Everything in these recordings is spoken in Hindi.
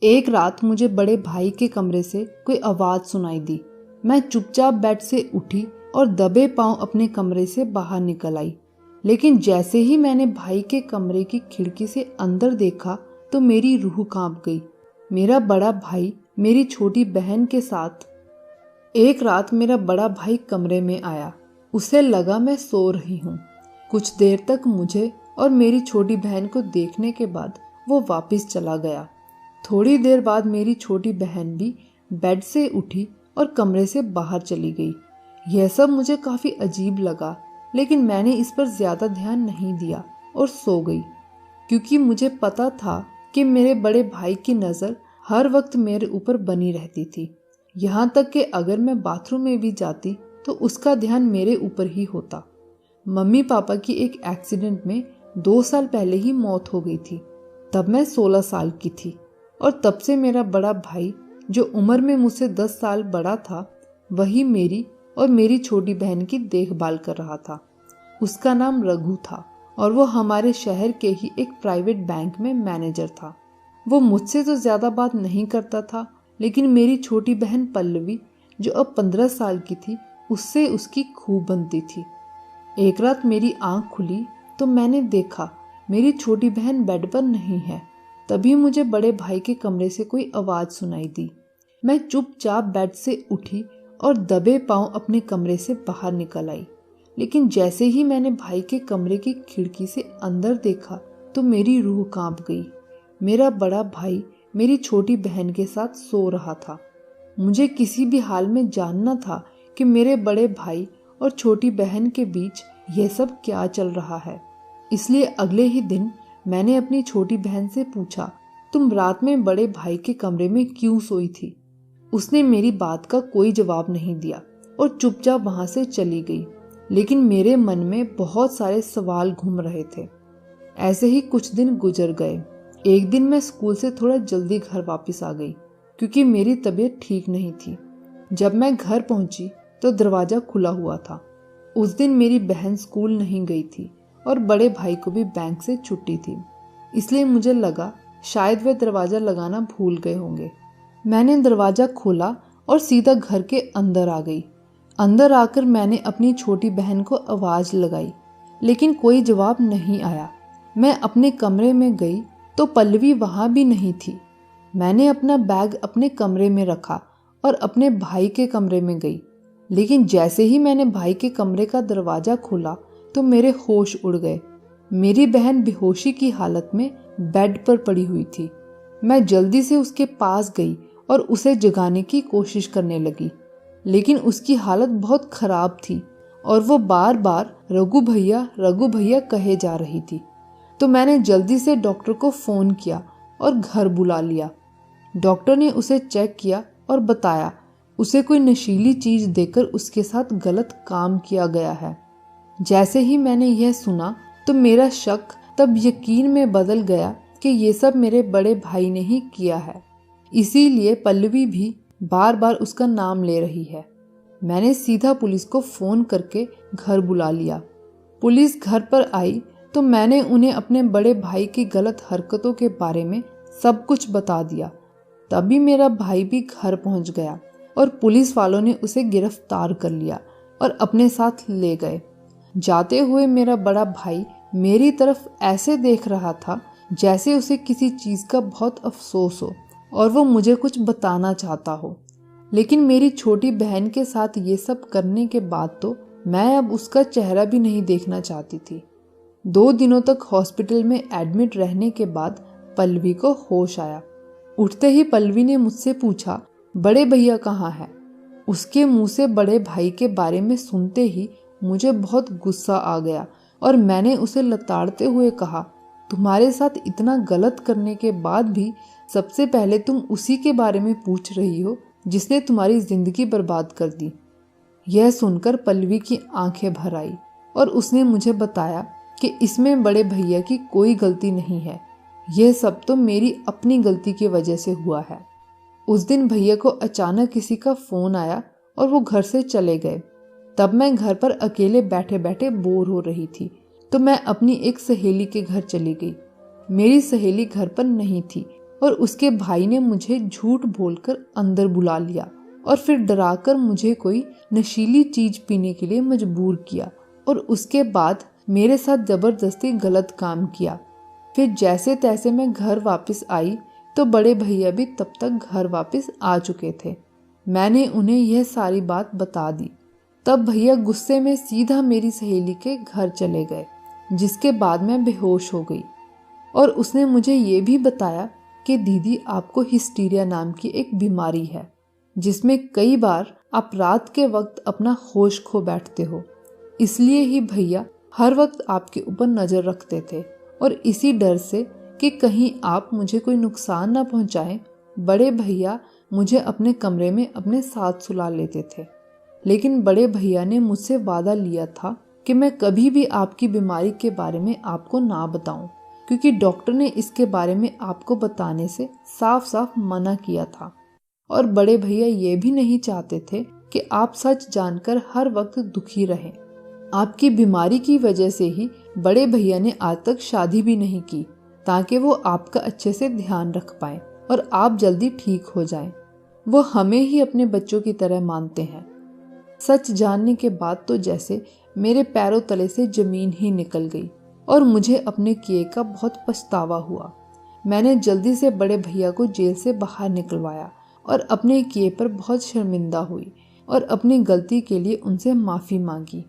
एक रात मुझे बड़े भाई के कमरे से कोई आवाज सुनाई दी। मैं चुपचाप बेड से उठी और दबे पांव अपने कमरे से बाहर निकल आई। लेकिन जैसे ही मैंने भाई के कमरे की खिड़की से अंदर देखा तो मेरी रूह कांप गई। मेरा बड़ा भाई मेरी छोटी बहन के साथ। एक रात मेरा बड़ा भाई कमरे में आया। उसे लगा मैं सो रही हूँ। कुछ देर तक मुझे और मेरी छोटी बहन को देखने के बाद वो वापस चला गया। थोड़ी देर बाद मेरी छोटी बहन भी बेड से उठी और कमरे से बाहर चली गई। यह सब मुझे काफ़ी अजीब लगा, लेकिन मैंने इस पर ज़्यादा ध्यान नहीं दिया और सो गई, क्योंकि मुझे पता था कि मेरे बड़े भाई की नज़र हर वक्त मेरे ऊपर बनी रहती थी। यहाँ तक कि अगर मैं बाथरूम में भी जाती तो उसका ध्यान मेरे ऊपर ही होता। मम्मी पापा की एक एक्सीडेंट में 2 साल पहले ही मौत हो गई थी। तब मैं 16 साल की थी और तब से मेरा बड़ा भाई, जो उम्र में मुझसे 10 साल बड़ा था, वही मेरी और मेरी छोटी बहन की देखभाल कर रहा था। उसका नाम रघु था और वो हमारे शहर के ही एक प्राइवेट बैंक में मैनेजर था। वो मुझसे तो ज़्यादा बात नहीं करता था, लेकिन मेरी छोटी बहन पल्लवी, जो अब 15 साल की थी, उससे उसकी खूब बनती थी। एक रात मेरी आंख खुली तो मैंने देखा मेरी छोटी बहन बेड पर नहीं है। तभी मुझे बड़े भाई के कमरे से कोई आवाज़ सुनाई दी। मैं चुपचाप बेड से उठी और दबे पांव अपने कमरे से बाहर निकल आई। लेकिन जैसे ही मैंने भाई के कमरे की खिड़की से अंदर देखा तो मेरी रूह कांप गई। मेरा बड़ा भाई मेरी छोटी बहन के साथ सो रहा था। मुझे किसी भी हाल में जानना था कि मेरे बड़े भाई और छोटी बहन के बीच यह सब क्या चल रहा है। इसलिए अगले ही दिन मैंने अपनी छोटी बहन से पूछा, तुम रात में बड़े भाई के कमरे में क्यों सोई थी? उसने मेरी बात का कोई जवाब नहीं दिया और चुपचाप वहां से चली गई। लेकिन मेरे मन में बहुत सारे सवाल घूम रहे थे। ऐसे ही कुछ दिन गुजर गए। एक दिन मैं स्कूल से थोड़ा जल्दी घर वापस आ गई, क्योंकि मेरी तबीयत ठीक नहीं थी। जब मैं घर पहुंची तो दरवाजा खुला हुआ था। उस दिन मेरी बहन स्कूल नहीं गई थी और बड़े भाई को भी बैंक से छुट्टी थी, इसलिए मुझे लगा शायद वे दरवाजा लगाना भूल गए होंगे। मैंने दरवाजा खोला और सीधा घर के अंदर आ गई। अंदर आकर मैंने अपनी छोटी बहन को आवाज़ लगाई, लेकिन कोई जवाब नहीं आया। मैं अपने कमरे में गई तो पल्लवी वहाँ भी नहीं थी। मैंने अपना बैग अपने कमरे में रखा और अपने भाई के कमरे में गई। लेकिन जैसे ही मैंने भाई के कमरे का दरवाज़ा खोला तो मेरे होश उड़ गए। मेरी बहन बेहोशी की हालत में बेड पर पड़ी हुई थी। मैं जल्दी से उसके पास गई और उसे जगाने की कोशिश करने लगी, लेकिन उसकी हालत बहुत खराब थी और वो बार बार रघु भैया कहे जा रही थी। तो मैंने जल्दी से डॉक्टर को फ़ोन किया और घर बुला लिया। डॉक्टर ने उसे चेक किया और बताया उसे कोई नशीली चीज़ देकर उसके साथ गलत काम किया गया है। जैसे ही मैंने यह सुना तो मेरा शक तब यकीन में बदल गया कि ये सब मेरे बड़े भाई ने ही किया है। इसीलिए पल्लवी भी बार बार उसका नाम ले रही है। मैंने सीधा पुलिस को फ़ोन करके घर बुला लिया। पुलिस घर पर आई तो मैंने उन्हें अपने बड़े भाई की गलत हरकतों के बारे में सब कुछ बता दिया। तभी मेरा भाई भी घर पहुंच गया और पुलिस वालों ने उसे गिरफ्तार कर लिया और अपने साथ ले गए। जाते हुए मेरा बड़ा भाई मेरी तरफ ऐसे देख रहा था जैसे उसे किसी चीज़ का बहुत अफसोस हो और वो मुझे कुछ बताना चाहता हो। लेकिन मेरी छोटी बहन के साथ ये सब करने के बाद तो मैं अब उसका चेहरा भी नहीं देखना चाहती थी। 2 दिनों तक हॉस्पिटल में एडमिट रहने के बाद पल्लवी को होश आया। उठते ही पल्लवी ने मुझसे पूछा, बड़े भैया कहाँ हैं? उसके मुंह से बड़े भाई के बारे में सुनते ही मुझे बहुत गुस्सा आ गया और मैंने उसे लताड़ते हुए कहा, तुम्हारे साथ इतना गलत करने के बाद भी सबसे पहले तुम उसी के बारे में पूछ रही हो जिसने तुम्हारी जिंदगी बर्बाद कर दी। यह सुनकर पल्लवी की आंखें भर आई और उसने मुझे बताया कि इसमें बड़े भैया की कोई गलती नहीं है। यह सब तो मेरी अपनी गलती की वजह से हुआ है। उस दिन भैया को अचानक किसी का फ़ोन आया और वो घर से चले गए। तब मैं घर पर अकेले बैठे बैठे बोर हो रही थी तो मैं अपनी एक सहेली के घर चली गई। मेरी सहेली घर पर नहीं थी और उसके भाई ने मुझे झूठ बोलकर अंदर बुला लिया और फिर डराकर मुझे कोई नशीली चीज पीने के लिए मजबूर किया और उसके बाद मेरे साथ जबरदस्ती गलत काम किया। फिर जैसे तैसे मैं घर वापस आई तो बड़े भैया भी तब तक घर वापस आ चुके थे। मैंने उन्हें यह सारी बात बता दी। तब भैया गुस्से में सीधा मेरी सहेली के घर चले गए, जिसके बाद मैं बेहोश हो गई और उसने मुझे ये भी बताया कि दीदी आपको हिस्टीरिया नाम की एक बीमारी है जिसमें कई बार आप रात के वक्त अपना होश खो बैठते हो। इसलिए ही भैया हर वक्त आपके ऊपर नजर रखते थे और इसी डर से कि कहीं आप मुझे कोई नुकसान न पहुंचाएं, बड़े भैया मुझे अपने कमरे में अपने साथ सुला लेते थे। लेकिन बड़े भैया ने मुझसे वादा लिया था कि मैं कभी भी आपकी बीमारी के बारे में आपको ना बताऊं, क्योंकि डॉक्टर ने इसके बारे में आपको बताने से साफ साफ मना किया था। और बड़े भैया ये भी नहीं चाहते थे कि आप सच जानकर हर वक्त दुखी रहें। आपकी बीमारी की वजह से ही बड़े भैया ने आज तक शादी भी नहीं की, ताकि वो आपका अच्छे से ध्यान रख पाएं और आप जल्दी ठीक हो जाएं। वो हमें ही अपने बच्चों की तरह मानते हैं। सच जानने के बाद तो जैसे मेरे पैरों तले से जमीन ही निकल गई और मुझे अपने किए का बहुत पछतावा हुआ। मैंने जल्दी से बड़े भैया को जेल से बाहर निकलवाया और अपने किए पर बहुत शर्मिंदा हुई और अपनी गलती के लिए उनसे माफ़ी मांगी।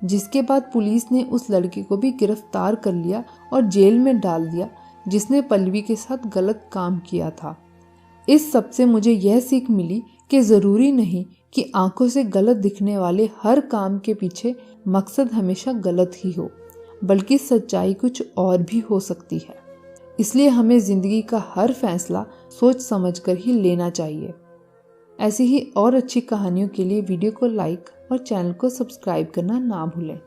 जिसके बाद पुलिस ने उस लड़के को भी गिरफ्तार कर लिया और जेल में डाल दिया जिसने पल्लवी के साथ गलत काम किया था। इस सब से मुझे यह सीख मिली कि ज़रूरी नहीं कि आंखों से गलत दिखने वाले हर काम के पीछे मकसद हमेशा गलत ही हो, बल्कि सच्चाई कुछ और भी हो सकती है। इसलिए हमें ज़िंदगी का हर फैसला सोच समझकर ही लेना चाहिए। ऐसी ही और अच्छी कहानियों के लिए वीडियो को लाइक और चैनल को सब्सक्राइब करना ना भूलें।